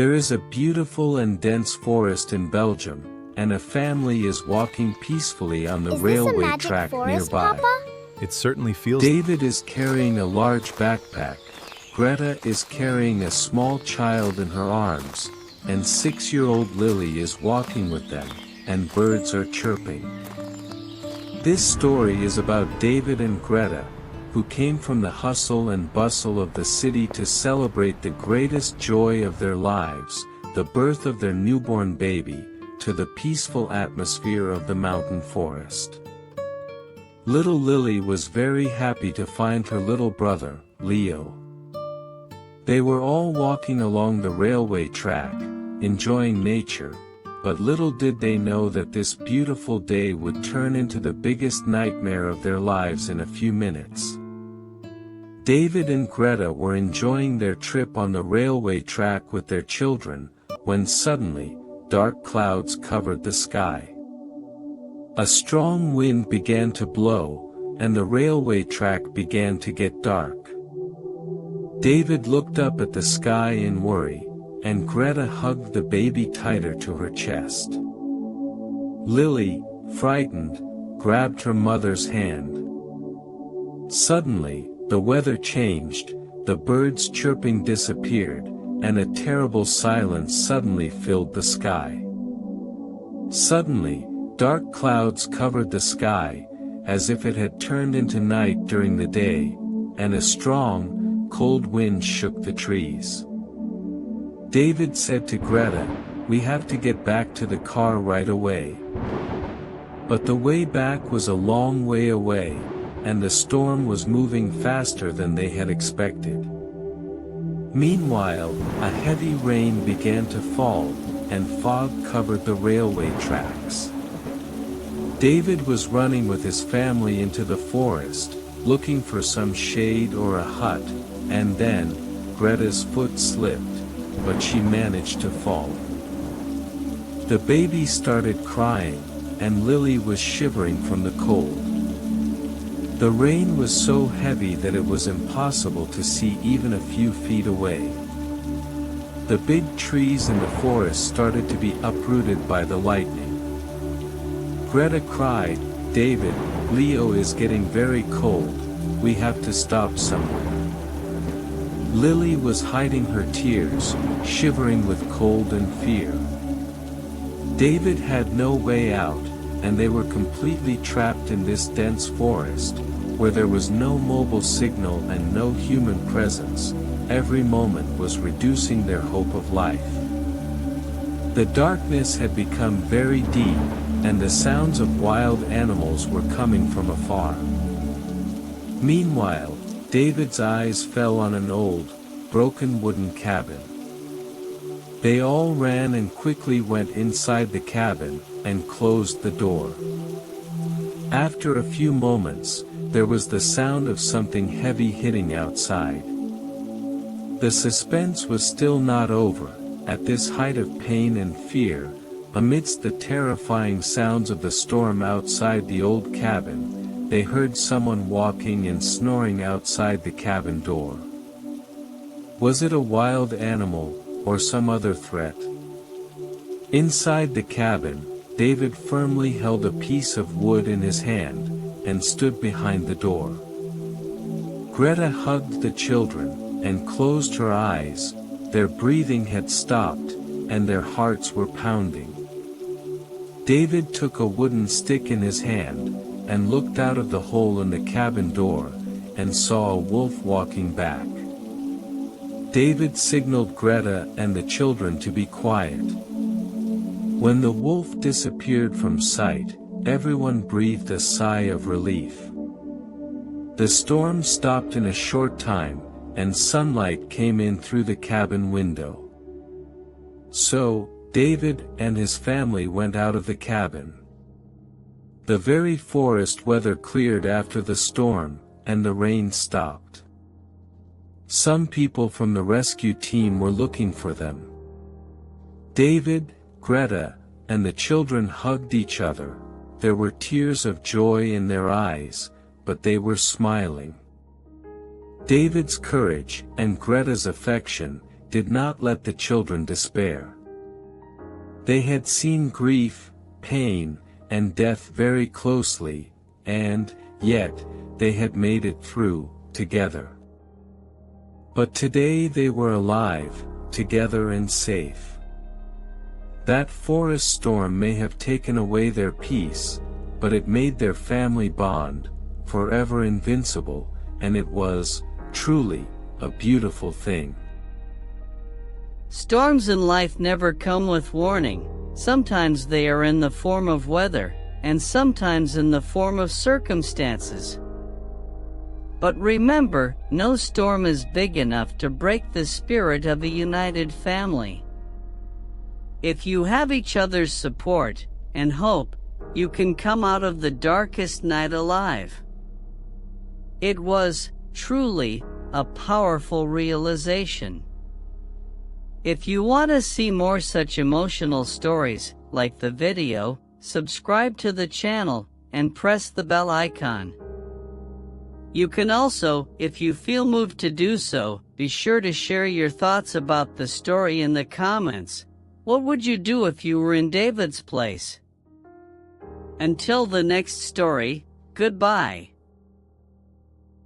There is a beautiful and dense forest in Belgium, and a family is walking peacefully on the railway track nearby. Papa? It certainly feels. David is carrying a large backpack, Greta is carrying a small child in her arms, and 6-year-old Lily is walking with them, and birds are chirping. This story is about David and Greta, who came from the hustle and bustle of the city to celebrate the greatest joy of their lives, the birth of their newborn baby, to the peaceful atmosphere of the mountain forest. Little Lily was very happy to find her little brother, Leo. They were all walking along the railway track, enjoying nature, but little did they know that this beautiful day would turn into the biggest nightmare of their lives in a few minutes. David and Greta were enjoying their trip on the railway track with their children, when suddenly, dark clouds covered the sky. A strong wind began to blow, and the railway track began to get dark. David looked up at the sky in worry, and Greta hugged the baby tighter to her chest. Lily, frightened, grabbed her mother's hand. Suddenly, the weather changed, the birds chirping disappeared, and a terrible silence suddenly filled the sky. Suddenly, dark clouds covered the sky, as if it had turned into night during the day, and a strong, cold wind shook the trees. David said to Greta, "We have to get back to the car right away." But the way back was a long way away, and the storm was moving faster than they had expected. Meanwhile, a heavy rain began to fall, and fog covered the railway tracks. David was running with his family into the forest, looking for some shade or a hut, and then, Greta's foot slipped, but she managed to fall. The baby started crying, and Lily was shivering from the cold. The rain was so heavy that it was impossible to see even a few feet away. The big trees in the forest started to be uprooted by the lightning. Greta cried, "David, Leo is getting very cold, we have to stop somewhere." Lily was hiding her tears, shivering with cold and fear. David had no way out, and they were completely trapped in this dense forest, where there was no mobile signal and no human presence. Every moment was reducing their hope of life. The darkness had become very deep, and the sounds of wild animals were coming from afar. Meanwhile, David's eyes fell on an old, broken wooden cabin. They all ran and quickly went inside the cabin, and closed the door. After a few moments, there was the sound of something heavy hitting outside. The suspense was still not over. At this height of pain and fear, amidst the terrifying sounds of the storm outside the old cabin, they heard someone walking and snoring outside the cabin door. Was it a wild animal, or some other threat? Inside the cabin, David firmly held a piece of wood in his hand, and stood behind the door. Greta hugged the children, and closed her eyes. Their breathing had stopped, and their hearts were pounding. David took a wooden stick in his hand, and looked out of the hole in the cabin door, and saw a wolf walking back. David signaled Greta and the children to be quiet. When the wolf disappeared from sight, everyone breathed a sigh of relief. The storm stopped in a short time, and sunlight came in through the cabin window. So, David and his family went out of the cabin. The very forest weather cleared after the storm, and the rain stopped. Some people from the rescue team were looking for them. David, Greta, and the children hugged each other. There were tears of joy in their eyes, but they were smiling. David's courage and Greta's affection did not let the children despair. They had seen grief, pain, and death very closely, and, yet, they had made it through, together. But today they were alive, together and safe. That forest storm may have taken away their peace, but it made their family bond, forever invincible, and it was, truly, a beautiful thing. Storms in life never come with warning. Sometimes they are in the form of weather, and sometimes in the form of circumstances. But remember, no storm is big enough to break the spirit of a united family. If you have each other's support and hope, you can come out of the darkest night alive. It was, truly, a powerful realization. If you want to see more such emotional stories, like the video, subscribe to the channel, and press the bell icon. You can also, if you feel moved to do so, be sure to share your thoughts about the story in the comments. What would you do if you were in David's place? Until the next story, goodbye.